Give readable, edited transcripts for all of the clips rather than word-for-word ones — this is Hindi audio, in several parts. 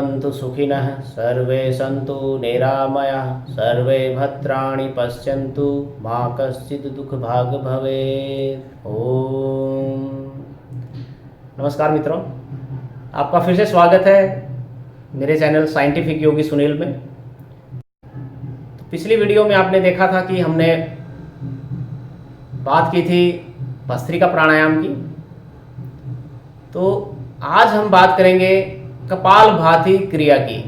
भवन्तु सुखिनः सर्वे सन्तु निरामयाः सर्वे भद्राणि पश्यन्तु मा कश्चित् दुःखभाग् भवेत्। ओम। नमस्कार मित्रों, आपका फिर से स्वागत है मेरे चैनल साइंटिफिक योगी सुनील में। तो पिछली वीडियो में आपने देखा था कि हमने बात की थी भस्त्रिका प्राणायाम की। तो आज हम बात करेंगे कपालभाति क्रिया की।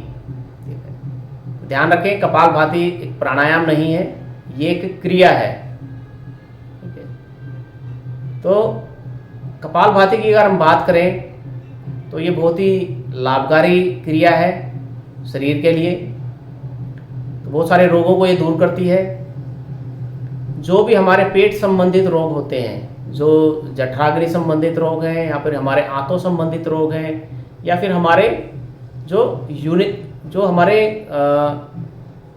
ध्यान रखें, कपालभाति एक प्राणायाम नहीं है, ये एक क्रिया है। ठीक है, तो कपालभाति की अगर हम बात करें तो ये बहुत ही लाभकारी क्रिया है शरीर के लिए। तो बहुत सारे रोगों को ये दूर करती है। जो भी हमारे पेट संबंधित रोग होते हैं, जो जठराग्नि संबंधित रोग हैं, या फिर हमारे आंतों संबंधित रोग हैं, या फिर हमारे जो हमारे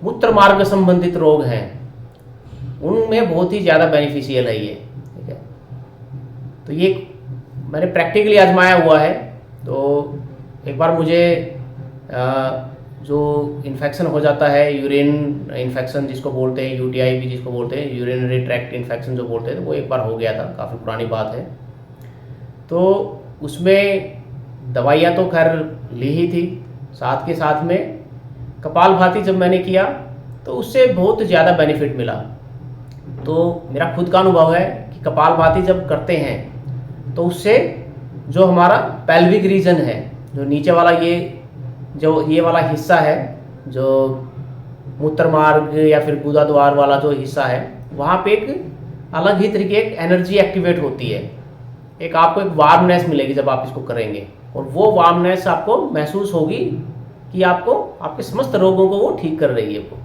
मूत्र मार्ग संबंधित रोग हैं, उनमें बहुत ही ज़्यादा बेनिफिशियल है ये। ठीक है, तो ये मैंने प्रैक्टिकली आजमाया हुआ है। तो एक बार मुझे जो इन्फेक्शन हो जाता है, यूरिन इन्फेक्शन जिसको बोलते हैं, यूटीआई भी जिसको बोलते हैं, यूरिनरी ट्रैक्ट इन्फेक्शन जो बोलते हैं, तो वो एक बार हो गया था, काफ़ी पुरानी बात है। तो उसमें दवाइयाँ तो खैर ली ही थी, साथ के साथ में कपालभाति जब मैंने किया तो उससे बहुत ज़्यादा बेनिफिट मिला। तो मेरा खुद का अनुभव है कि कपालभाति जब करते हैं तो उससे जो हमारा पेल्विक रीजन है, जो नीचे वाला ये वाला हिस्सा है, जो मूत्र मार्ग या फिर गुदा द्वार वाला जो हिस्सा है, वहाँ पे एक अलग ही तरीके की एनर्जी एक्टिवेट होती है। आपको एक वार्मनेस मिलेगी जब आप इसको करेंगे, और वो वार्मनेस आपको महसूस होगी कि आपको आपके समस्त रोगों को वो ठीक कर रही है वो।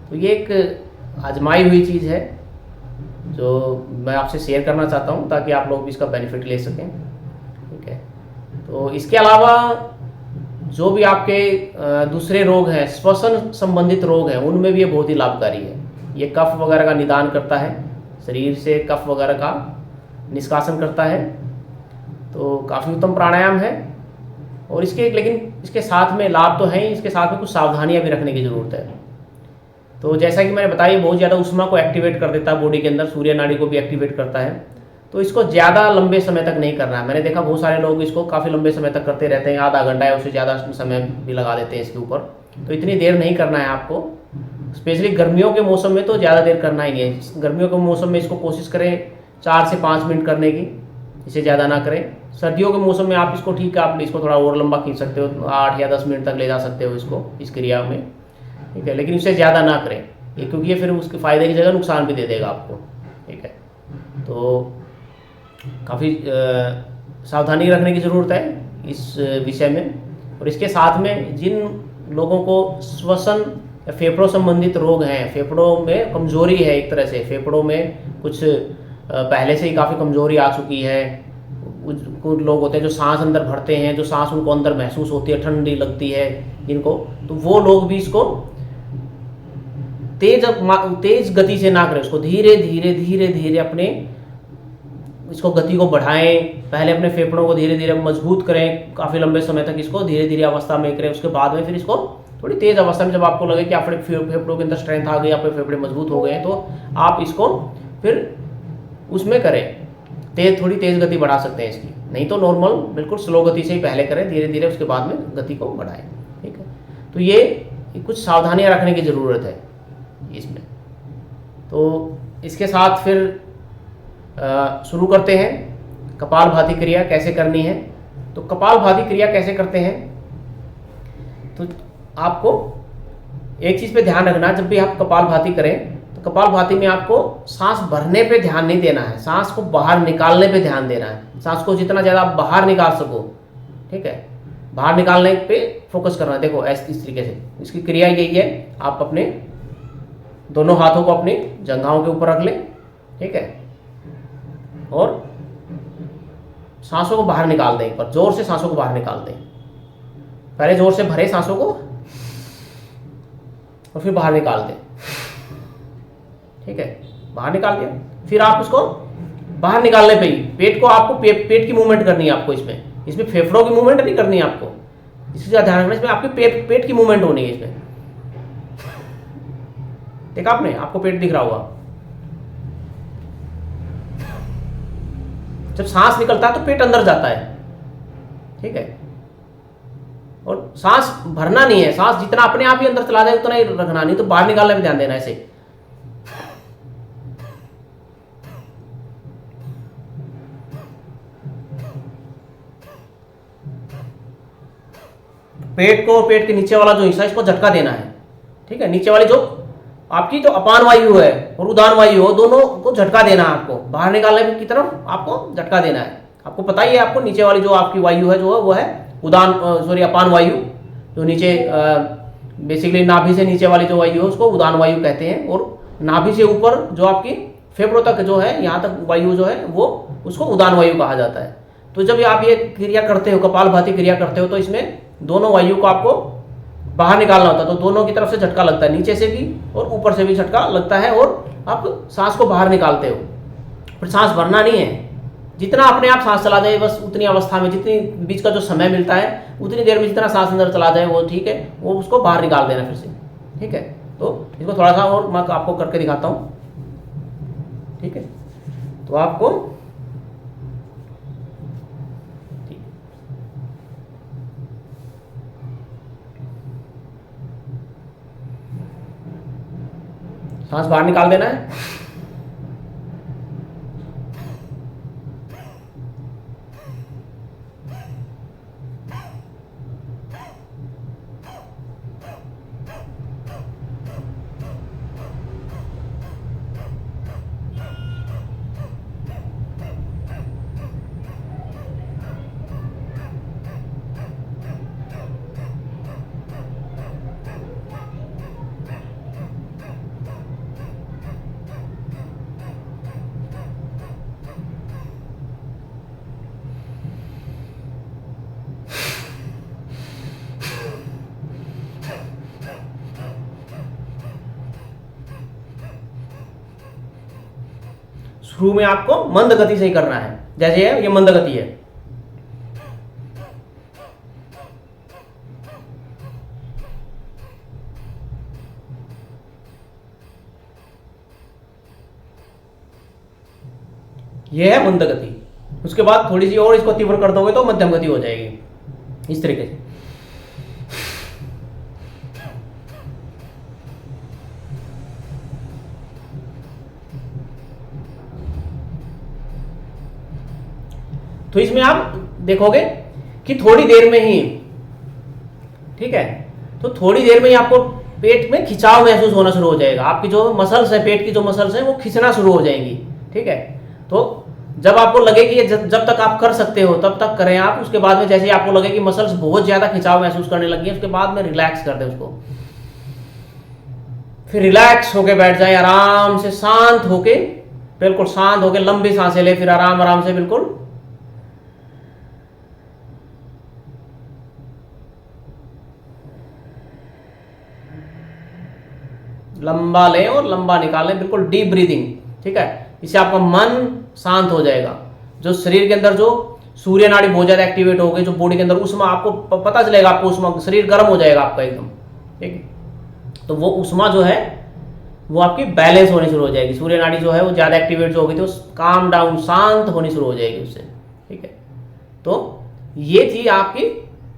तो ये एक आजमाई हुई चीज़ है जो मैं आपसे शेयर करना चाहता हूँ, ताकि आप लोग भी इसका बेनिफिट ले सकें। ठीक है, तो इसके अलावा जो भी आपके दूसरे रोग हैं, श्वसन संबंधित रोग हैं, उनमें भी ये बहुत ही लाभकारी है। ये कफ वगैरह का निदान करता है, शरीर से कफ वगैरह का निष्कासन करता है। तो काफ़ी उत्तम प्राणायाम है। और लेकिन इसके साथ में लाभ तो है ही, इसके साथ में कुछ सावधानियां भी रखने की ज़रूरत है। तो जैसा कि मैंने बताया, बहुत ज़्यादा ऊष्मा को एक्टिवेट कर देता है बॉडी के अंदर, सूर्य नाड़ी को भी एक्टिवेट करता है। तो इसको ज़्यादा लंबे समय तक नहीं करना है। मैंने देखा बहुत सारे लोग इसको काफ़ी लंबे समय तक करते रहते हैं, आधा घंटा या उससे ज़्यादा समय भी लगा देते हैं इसके ऊपर। तो इतनी देर नहीं करना है आपको। स्पेशली गर्मियों के मौसम में तो ज़्यादा देर करना ही नहीं है। गर्मियों के मौसम में इसको कोशिश करें 4 से 5 मिनट करने की, इसे ज़्यादा ना करें। सर्दियों के मौसम में आप इसको ठीक है, आप इसको थोड़ा और लंबा खींच सकते हो, 8 या 10 मिनट तक ले जा सकते हो इसको, इस क्रिया में। ठीक है, लेकिन इससे ज़्यादा ना करें क्योंकि ये फिर उसके फ़ायदे की जगह नुकसान भी दे देगा आपको। ठीक है, तो काफ़ी सावधानी रखने की ज़रूरत है इस विषय में। और इसके साथ में जिन लोगों को श्वसन या फेफड़ों संबंधित रोग हैं, फेफड़ों में कमजोरी है, एक तरह से फेफड़ों में कुछ पहले से ही काफ़ी कमजोरी आ चुकी है। कुछ लोग होते हैं जो सांस अंदर भरते हैं, जो सांस उनको अंदर महसूस होती है, ठंडी लगती है इनको, तो वो लोग भी इसको तेज गति से ना करें। उसको धीरे धीरे अपने इसको गति को बढ़ाएं। पहले अपने फेफड़ों को धीरे धीरे मजबूत करें, काफ़ी लंबे समय तक इसको धीरे धीरे अवस्था में करें। उसके बाद में फिर इसको थोड़ी तेज अवस्था में, जब आपको लगे कि आपके फेफड़ों के अंदर स्ट्रेंथ आ गई, आपके फेफड़े मजबूत हो गए हैं, तो आप इसको फिर उसमें करें, थोड़ी तेज गति बढ़ा सकते हैं इसकी। नहीं तो नॉर्मल बिल्कुल स्लो गति से ही पहले करें, धीरे धीरे उसके बाद में गति को बढ़ाएं। ठीक है, तो ये कुछ सावधानियां रखने की ज़रूरत है इसमें। तो इसके साथ फिर शुरू करते हैं कपालभाति क्रिया कैसे करनी है। तो कपालभाति क्रिया कैसे करते हैं, तो आपको एक चीज़ पे ध्यान रखना, जब भी आप कपालभाति करें तो कपालभाति में आपको सांस भरने पे ध्यान नहीं देना है, सांस को बाहर निकालने पे ध्यान देना है। सांस को जितना ज़्यादा आप बाहर निकाल सको, ठीक है, बाहर निकालने पे फोकस करना है। देखो इस तरीके से इसकी क्रिया यही है। आप अपने दोनों हाथों को अपनी जंघाओं के ऊपर रख लें, ठीक है, और सांसों को बाहर निकाल दें। पर जोर से सांसों को बाहर निकाल दें। पहले जोर से भरे सांसों को और फिर बाहर निकाल दें। ठीक है, बाहर निकाल दिया, फिर आप उसको बाहर निकालने पे ही पेट को आपको पेट की मूवमेंट करनी है। आपको इसमें फेफड़ों की मूवमेंट नहीं करनी है आपको। इसकी ज़्यादा ध्यान रखना, इसमें आपके पेट की मूवमेंट होनी है इसमें। देखा आपने, आपको पेट दिख रहा होगा। जब सांस निकलता है तो पेट अंदर जाता है, ठीक है। और सांस भरना नहीं है, सांस जितना अपने आप ही अंदर चला जाए उतना ही रखना, नहीं तो बाहर निकालने में ध्यान देना ऐसे। पेट को, पेट के नीचे वाला जो हिस्सा, इसको झटका देना है, ठीक है। नीचे वाली जो आपकी जो अपान वायु है और उदान वायु हो, दोनों को झटका देना है आपको, बाहर निकालने की तरफ आपको झटका देना है। आपको पता ही है, आपको नीचे वाली जो आपकी वायु है जो है वो है उदान, सॉरी अपान वायु, जो नीचे बेसिकली नाभि से नीचे वाली जो वायु है उसको उदान वायु कहते हैं, और नाभि से ऊपर जो आपकी फेफड़ों तक जो है, यहाँ तक वायु जो है वो उसको उदान वायु कहा जाता है। तो जब आप ये क्रिया करते हो, कपालभाति क्रिया करते हो, तो इसमें दोनों वायु को आपको बाहर निकालना होता है। तो दोनों की तरफ से झटका लगता है, नीचे से भी और ऊपर से भी झटका लगता है, और आप सांस को बाहर निकालते हो। फिर सांस भरना नहीं है, जितना अपने आप सांस चला जाए बस उतनी अवस्था में, जितनी बीच का जो समय मिलता है उतनी देर में जितना सांस अंदर चला जाए वो ठीक है, वो उसको बाहर निकाल देना फिर से, ठीक है। तो इसको थोड़ा सा और मैं आपको करके दिखाता हूँ, ठीक है। तो आपको सांस बाहर निकाल देना है। शुरू में आपको मंद गति से ही करना है, जैसे ये मंद गति है। ये है मंद गति। उसके बाद थोड़ी सी और इसको तीव्र कर दोगे तो मध्यम गति हो जाएगी, इस तरीके से। तो इसमें आप देखोगे कि थोड़ी देर में ही, ठीक है, तो थोड़ी देर में ही आपको पेट में खिंचाव महसूस होना शुरू हो जाएगा। आपकी जो मसल्स है, पेट की जो मसल्स है वो खिंचना शुरू हो जाएंगी, ठीक है। तो जब आपको लगे कि ये जब तक आप कर सकते हो तब तक करें आप। उसके बाद में जैसे ही आपको लगे कि मसल्स बहुत ज्यादा खिंचाव महसूस करने लगी है, उसके बाद में रिलैक्स कर दें उसको। फिर रिलैक्स होके बैठ जाए, आराम से शांत होके, बिल्कुल शांत होके लंबी सांसें ले, फिर आराम आराम से बिल्कुल लंबा लें और लंबा निकालें, बिल्कुल डीप ब्रीदिंग, ठीक है। इससे आपका मन शांत हो जाएगा। जो शरीर के अंदर जो सूर्य नाड़ी बहुत ज्यादा एक्टिवेट हो गई, जो बॉडी के अंदर उष्मा, आपको पता चलेगा, आपको उष्मा, शरीर गर्म हो जाएगा आपका एकदम, ठीक है। तो वो उष्मा जो है वो आपकी बैलेंस होनी शुरू हो जाएगी। सूर्य नाड़ी जो है वो ज्यादा एक्टिवेट जो होगी तो काम डाउन, शांत होनी शुरू हो जाएगी उससे, ठीक है। तो ये थी आपकी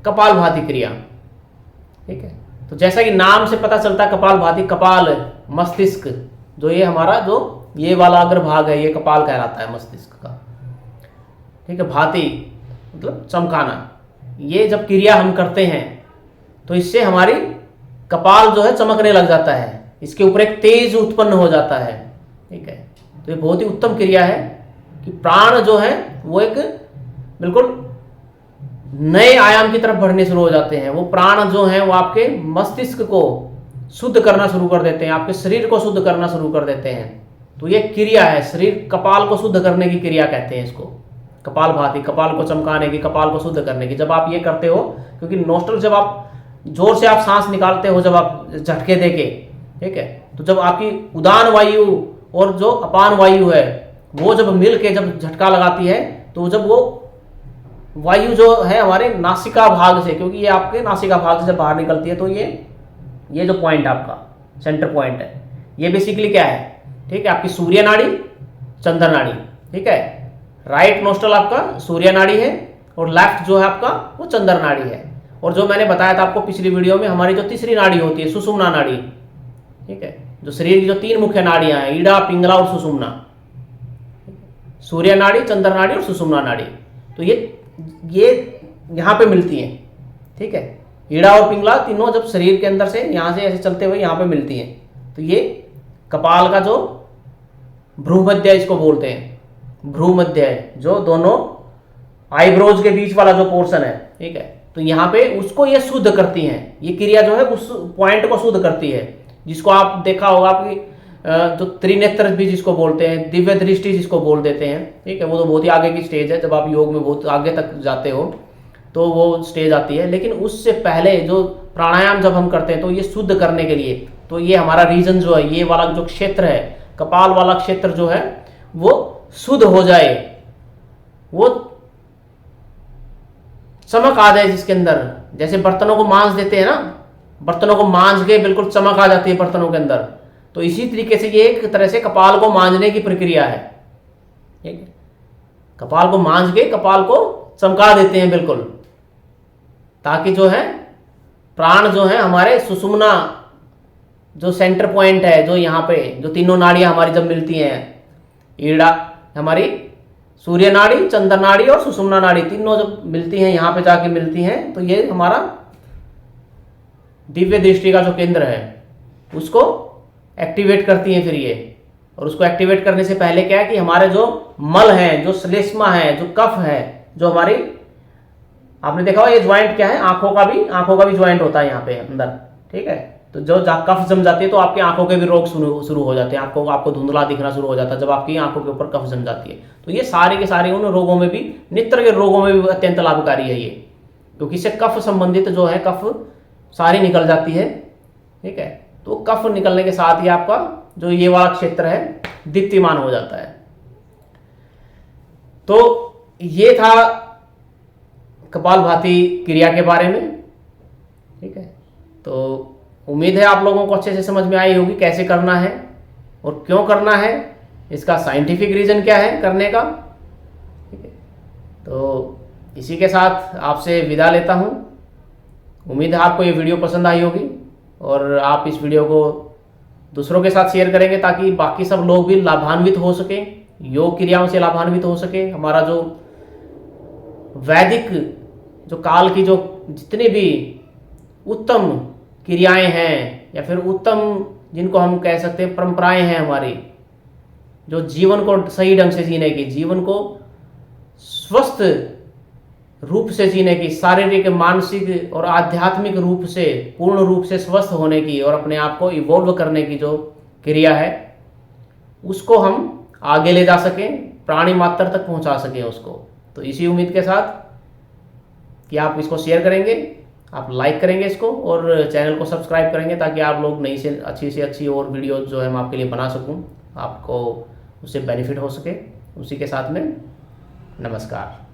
कपालभाति क्रिया, ठीक है। तो जैसा कि नाम से पता चलता है कपालभाति, कपाल मस्तिष्क, जो ये हमारा जो ये वाला अग्रभाग है ये कपाल कहलाता है मस्तिष्क का, ठीक है। भाति मतलब चमकाना। ये जब क्रिया हम करते हैं तो इससे हमारी कपाल जो है चमकने लग जाता है, इसके ऊपर एक तेज उत्पन्न हो जाता है, ठीक है। तो ये बहुत ही उत्तम क्रिया है कि प्राण जो है वो एक बिल्कुल नए आयाम की तरफ बढ़ने शुरू हो जाते हैं। वो प्राण जो हैं वो आपके मस्तिष्क को शुद्ध करना शुरू कर देते हैं, आपके शरीर को शुद्ध करना शुरू कर देते हैं। तो ये क्रिया है, शरीर कपाल को शुद्ध करने की क्रिया कहते हैं इसको, कपालभाति, कपाल को चमकाने की, कपाल को शुद्ध करने की। जब आप ये करते हो, क्योंकि नोस्ट्रल जब आप जोर से आप सांस निकालते हो, जब आप झटके देके, ठीक है, तो जब आपकी उदान वायु और जो अपान वायु है वो जब मिल के जब झटका लगाती है, तो जब वो वायु जो है हमारे नासिका भाग से, क्योंकि ये आपके नासिका भाग से बाहर निकलती है, तो ये जो पॉइंट आपका सेंटर पॉइंट है, ये बेसिकली क्या है, ठीक है, आपकी सूर्य नाड़ी, चंद्र नाड़ी, ठीक है। राइट नोस्ट्रल आपका सूर्य नाड़ी है और लेफ्ट जो है आपका वो चंद्र नाड़ी है। और जो मैंने बताया था आपको पिछली वीडियो में, हमारी जो तीसरी नाड़ी होती है सुषुम्ना नाड़ी, ठीक है, जो शरीर की जो 3 मुख्य नाड़ियां हैं, ईड़ा, पिंगला और सुषुम्ना, सूर्य नाड़ी, चंद्र नाड़ी और सुषुम्ना नाड़ी, तो ये यहाँ पे मिलती हैं, ठीक है। ईड़ा और पिंगला तीनों जब शरीर के अंदर से यहाँ से ऐसे चलते हुए यहाँ पे मिलती हैं, तो ये कपाल का जो भ्रूमध्य इसको बोलते हैं, भ्रूमध्य जो दोनों आईब्रोज के बीच वाला जो पोर्शन है, ठीक है, तो यहाँ पे उसको ये शुद्ध करती हैं। ये क्रिया जो है उस पॉइंट को शुद्ध करती है, जिसको आप देखा होगा आपकी जो त्रिनेत्र भी जिसको बोलते हैं, दिव्य दृष्टि जिसको बोल देते हैं, ठीक है, वो तो बहुत ही आगे की स्टेज है। जब आप योग में बहुत आगे तक जाते हो तो वो स्टेज आती है, लेकिन उससे पहले जो प्राणायाम जब हम करते हैं तो ये शुद्ध करने के लिए, तो ये हमारा रीजन जो है, ये वाला जो क्षेत्र है, कपाल वाला क्षेत्र जो है वो शुद्ध हो जाए, वो चमक आ जाए जिसके अंदर, जैसे बर्तनों को मांज देते हैं ना, बर्तनों को मांज के बिल्कुल चमक आ जाती है बर्तनों के अंदर, तो इसी तरीके से ये एक तरह से कपाल को मांजने की प्रक्रिया है, ठीक है। कपाल को मांज के कपाल को चमका देते हैं बिल्कुल, ताकि जो है प्राण जो है हमारे सुषुम्ना जो सेंटर पॉइंट है, जो यहाँ पे जो तीनों नाड़ियां हमारी जब मिलती हैं, ईड़ा हमारी सूर्य नाड़ी, चंद्र नाड़ी और सुषुम्ना नाड़ी, तीनों जब मिलती हैं यहाँ पे जाके मिलती हैं, तो ये हमारा दिव्य दृष्टि का जो केंद्र है उसको एक्टिवेट करती हैं फिर ये। और उसको एक्टिवेट करने से पहले क्या है कि हमारे जो मल है, जो श्लेष्मा है, जो कफ है, जो हमारी, आपने देखा होगा ये ज्वाइंट क्या है, आंखों का भी ज्वाइंट होता है यहाँ पे अंदर, ठीक है। तो जो कफ जम जाती है तो आपकी आंखों के भी रोग शुरू हो जाते हैं, आपको धुंधला दिखना शुरू हो जाता है जब आपकी आंखों के ऊपर कफ जम जाती है। तो ये सारे के सारे उन रोगों में भी, नेत्र के रोगों में भी अत्यंत लाभकारी है ये, क्योंकि इससे कफ संबंधित जो है कफ सारी निकल जाती है, ठीक है। तो कफ निकलने के साथ ही आपका जो ये वाला क्षेत्र है दीप्तिमान हो जाता है। तो ये था कपालभाति क्रिया के बारे में, ठीक है। तो उम्मीद है आप लोगों को अच्छे से समझ में आई होगी कैसे करना है और क्यों करना है, इसका साइंटिफिक रीजन क्या है करने का, ठीक है। तो इसी के साथ आपसे विदा लेता हूं। उम्मीद है आपको ये वीडियो पसंद आई होगी और आप इस वीडियो को दूसरों के साथ शेयर करेंगे ताकि बाकी सब लोग भी लाभान्वित हो सके, योग क्रियाओं से लाभान्वित हो सके। हमारा जो वैदिक जो काल की जो जितने भी उत्तम क्रियाएं हैं या फिर उत्तम जिनको हम कह सकते हैं परंपराएं हैं हमारी, जो जीवन को सही ढंग से जीने की, जीवन को स्वस्थ रूप से जीने की, शारीरिक, मानसिक और आध्यात्मिक रूप से पूर्ण रूप से स्वस्थ होने की और अपने आप को इवॉल्व करने की जो क्रिया है उसको हम आगे ले जा सकें, प्राणी मात्र तक पहुंचा सकें उसको। तो इसी उम्मीद के साथ कि आप इसको शेयर करेंगे, आप लाइक करेंगे इसको और चैनल को सब्सक्राइब करेंगे ताकि आप लोग नई से अच्छी और वीडियो जो है मैं आपके लिए बना सकूं, आपको उससे बेनिफिट हो सके। उसी के साथ में नमस्कार।